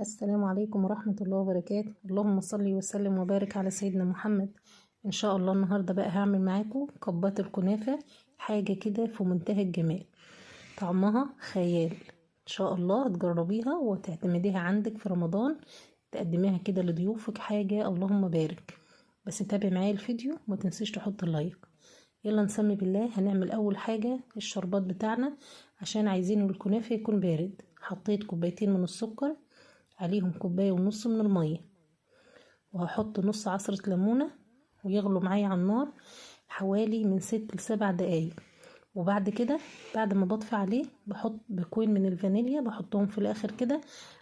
السلام عليكم ورحمة الله وبركاته. اللهم صل وسلم وبارك على سيدنا محمد. ان شاء الله النهاردة بقى هعمل معاكم كبات الكنافة، حاجة كده في منتهى الجمال، طعمها خيال. ان شاء الله تجربيها وتعتمديها عندك في رمضان، تقدميها كده لضيوفك، حاجة اللهم بارك. بس تابع معايا الفيديو وما تنسيش تحط اللايك. يلا نسمي بالله. هنعمل اول حاجة الشربات بتاعنا، عشان عايزين الكنافة يكون بارد. حطيت كوبايتين من السكر، عليهم كوباية ونص من المية، وهحط نص عصرة ليمونة ويغلوا معايا على النار حوالي من 6 ل7 دقايق. وبعد كده بعد ما بطفي عليه بحط بكوين من الفانيليا، بحطهم في الاخر كده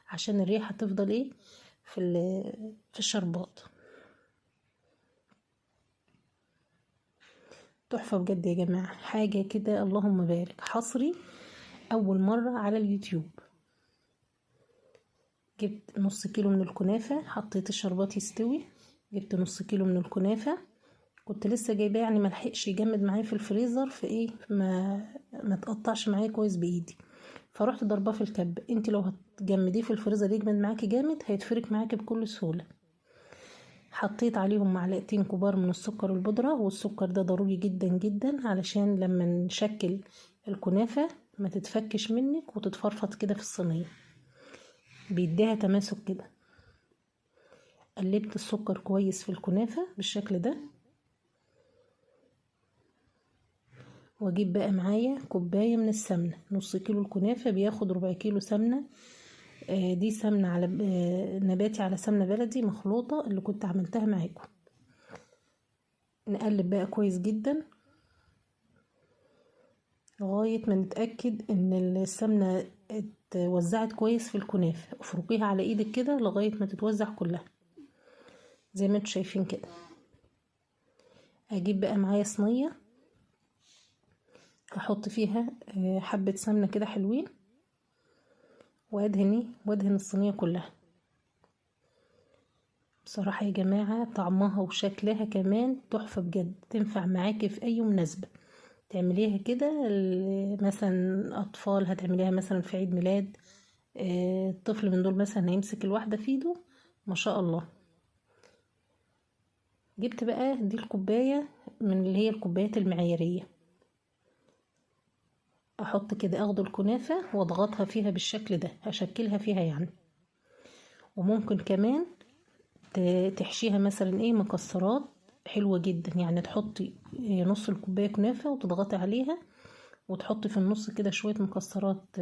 عشان الريحة تفضل ايه في الشربات. تحفة بجد يا جماعة، حاجة كده اللهم بارك، حصري اول مرة على اليوتيوب. جبت نص كيلو من الكنافة، حطيت الشربات يستوي. جبت نص كيلو من الكنافة، كنت لسه جايباه يعني ملحقش يجمد معايا في الفريزر، في ايه ما تقطعش معايا كويس بايدي، فروحت ضرباه في الكب. انت لو هتجمديه في الفريزر يجمد معاكي جامد، هيتفرك معاكي بكل سهوله. حطيت عليهم معلقتين كبار من السكر البودره، والسكر ده ضروري جدا جدا علشان لما نشكل الكنافه ما تتفكش منك وتتفرفط كده في الصينيه، بيديها تماسك كده. قلبت السكر كويس في الكنافه بالشكل ده، واجيب بقى معايا كوباية من السمنة. نص كيلو الكنافة بياخد ربع كيلو سمنة. دي سمنة على نباتي على سمنة بلدي مخلوطة اللي كنت عملتها معاكم. نقلب بقى كويس جدا لغاية ما نتأكد ان السمنة اتوزعت كويس في الكنافة. افركيها على ايدك كده لغاية ما تتوزع كلها زي ما انتوا شايفين كده. اجيب بقى معايا صينية، احط فيها حبة سمنة كده حلوين، وادهن الصينية كلها. بصراحة يا جماعة طعمها وشكلها كمان تحفة بجد، تنفع معاكي في اي مناسبة تعمليها كده. مثلا اطفال هتعمليها مثلا في عيد ميلاد، الطفل من دول مثلا هيمسك الواحدة في ايده ما شاء الله. جبت بقى دي الكوباية من اللي هي الكوبايات المعيارية، احط كده اخد الكنافة واضغطها فيها بالشكل ده، هشكلها فيها يعني. وممكن كمان تحشيها مثلا ايه مكسرات حلوة جدا، يعني تحطي نص الكوباية كنافة وتضغطي عليها، وتحطي في النص كده شوية مكسرات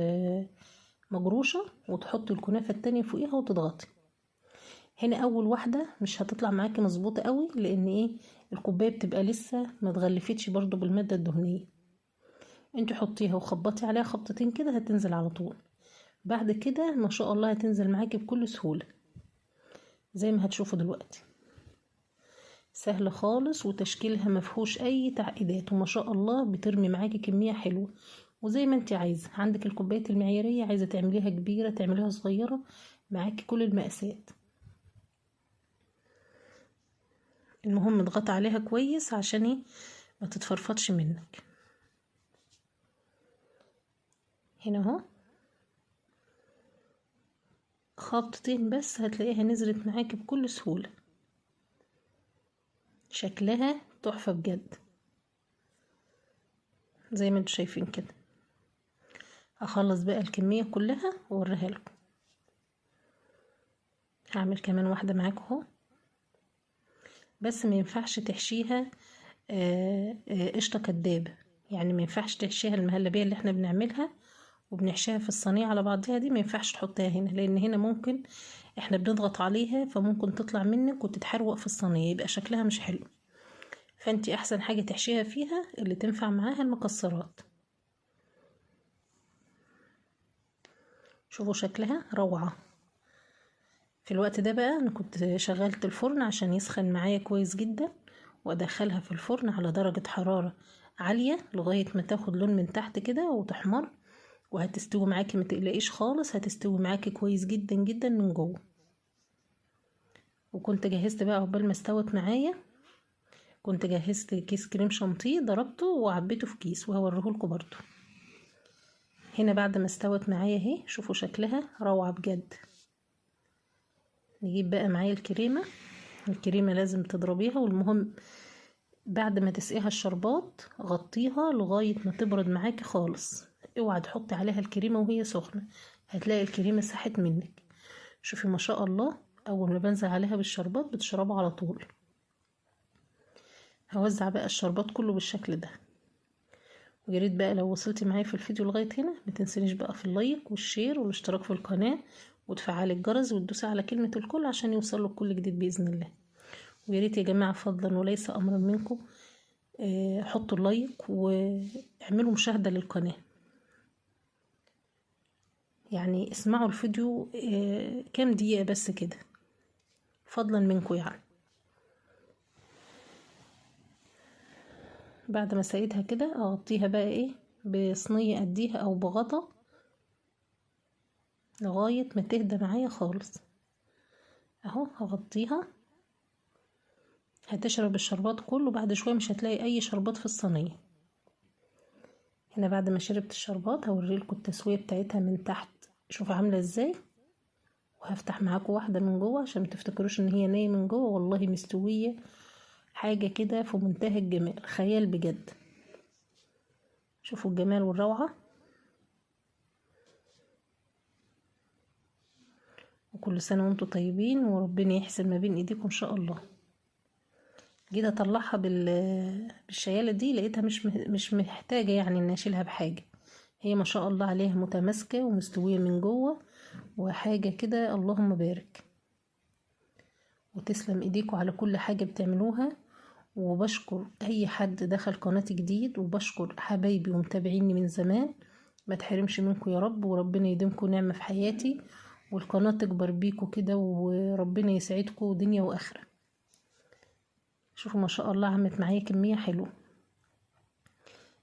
مجروشة، وتحطي الكنافة التانية فوقيها وتضغطي. هنا اول واحدة مش هتطلع معاكي مظبوطة قوي، لان ايه الكوباية بتبقى لسه ما تغلفتش برضو بالمادة الدهنية. انت حطيها وخبطي عليها خبطتين كده هتنزل على طول. بعد كده ما شاء الله هتنزل معاكي بكل سهولة زي ما هتشوفوا دلوقتي. سهلة خالص وتشكيلها مفهوش اي تعقيدات، وما شاء الله بترمي معاكي كمية حلوة. وزي ما انت عايزة، عندك الكوبايات المعيارية، عايزة تعمليها كبيرة تعمليها صغيرة، معاكي كل المقاسات. المهم اضغطي عليها كويس عشان ايه ما تتفرفتش منك. هنا اهو خبطتين بس هتلاقيها نزلت معاكي بكل سهولة، شكلها تحفة بجد زي ما انتوا شايفين كده. هخلص بقى الكمية كلها واوريها لكم. هعمل كمان واحدة معاكم اهو، بس ما ينفعش تحشيها قشطة كدابة، يعني ما ينفعش تحشيها المهلبية اللي احنا بنعملها وبنحشيها في الصينية على بعضها دي، ما ينفعش تحطيها هنا، لان هنا ممكن احنا بنضغط عليها فممكن تطلع منك وتتحروق في الصينية، يبقى شكلها مش حلو. فانتي احسن حاجة تحشيها فيها اللي تنفع معاها المكسرات. شوفوا شكلها روعة. في الوقت ده بقى انا كنت شغلت الفرن عشان يسخن معايا كويس جدا، وادخلها في الفرن على درجة حرارة عالية لغاية ما تاخد لون من تحت كده وتحمر، وهتستوي معاكي ما تقلقيش خالص، هتستوي معاكي كويس جدا جدا من جوه. وكنت جهزت بقى عقبال ما استوت معايا، كنت جهزت كيس كريم شانتيه ضربته وعبيته في كيس وهوريهولكوا برضو. هنا بعد ما استوت معايا اهي، شوفوا شكلها روعة بجد. نجيب بقى معايا الكريمة لازم تضربيها، والمهم بعد ما تسقيها الشربات غطيها لغاية ما تبرد معاكي خالص. اوعى تحطي عليها الكريمة وهي سخنة، هتلاقي الكريمة ساحت منك. شوفي ما شاء الله، اول ما بنزل عليها بالشربات بتشربها على طول. هوزع بقى الشربات كله بالشكل ده. ويا ريت بقى لو وصلتي معايا في الفيديو لغايه هنا ما تنسينيش بقى في اللايك والشير والاشتراك في القناه، وتفعلي الجرس وتدوسي على كلمه الكل عشان يوصلك كل جديد باذن الله. ويا ريت يا جماعه فضلا وليس امرا منكم حطوا اللايك واعملوا مشاهده للقناه، يعني اسمعوا الفيديو كام دقيقه بس كده فضلا منكم يعني. بعد ما سقيتها كده اغطيها بقى بصينيه اديها او بغطا لغايه ما تهدى معايا خالص. اهو هغطيها، هتشرب الشربات كله. بعد شويه مش هتلاقي اي شربات في الصينيه. هنا بعد ما شربت الشربات هوريلكم التسويه بتاعتها من تحت، شوفوا عامله ازاي. وهفتح معاكم واحده من جوه عشان متفتكروش ان هي نيه من جوه، والله مستويه حاجه كده في منتهى الجمال، خيال بجد. شوفوا الجمال والروعه. وكل سنه وانتم طيبين، وربنا يحسن ما بين ايديكم ان شاء الله. جيت اطلعها بالشياله دي لقيتها مش محتاجه يعني ان اشيلها بحاجه. هي ما شاء الله عليها متماسكه ومستويه من جوه وحاجه كده، اللهم بارك. وتسلم ايديكم على كل حاجه بتعملوها. وبشكر اي حد دخل قناتي جديد، وبشكر حبايبي ومتابعيني من زمان. ما تحرمش منكم يا رب، وربنا يديمكم نعمه في حياتي، والقناه تكبر بيكم كده، وربنا يسعدكم دنيا واخره. شوفوا ما شاء الله عملت معايا كميه حلوه.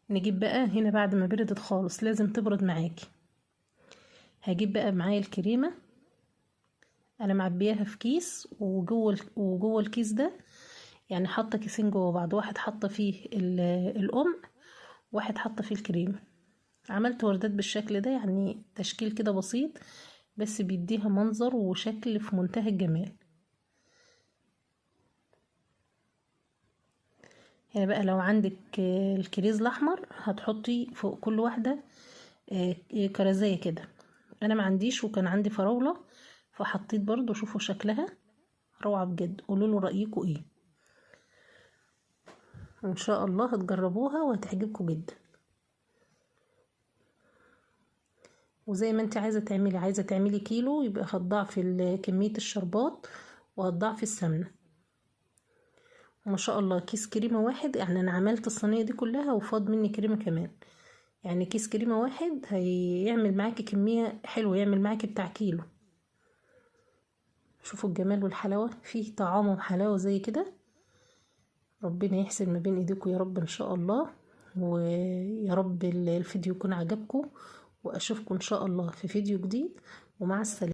نجيب بقى هنا بعد ما بردت خالص، لازم تبرد معاكي. هجيب بقى معايا الكريمه، انا معبياها في كيس، وجوه الكيس ده يعني حاطه كيسين جوه بعض، واحد حاطه فيه القمع، واحد حاطه فيه الكريمه. عملت وردات بالشكل ده، يعني تشكيل كده بسيط بس بيديها منظر وشكل في منتهى الجمال. هنا بقى لو عندك الكريز الاحمر هتحطي فوق كل واحده كرزيه كده. انا ما عنديش، وكان عندي فراوله فحطيت برضو. شوفوا شكلها روعه بجد، قولوا له رايكم ايه. ان شاء الله هتجربوها وهتعجبكم جدا. وزي ما انت عايزه تعملي كيلو، يبقى هتضاعفي كميه الشربات وهتضاعفي السمنه. وما شاء الله كيس كريمه واحد، يعني انا عملت الصينيه دي كلها وفاض مني كريمه كمان. يعني كيس كريمه واحد هيعمل معاكي كميه حلوه، يعمل معاكي بتاع كيلو. شوفوا الجمال والحلاوه، فيه طعام وحلاوه زي كده. ربنا يحسن ما بين ايديكم يا رب ان شاء الله. ويا رب الفيديو يكون عجبكم، واشوفكم ان شاء الله في فيديو جديد، ومع السلامه.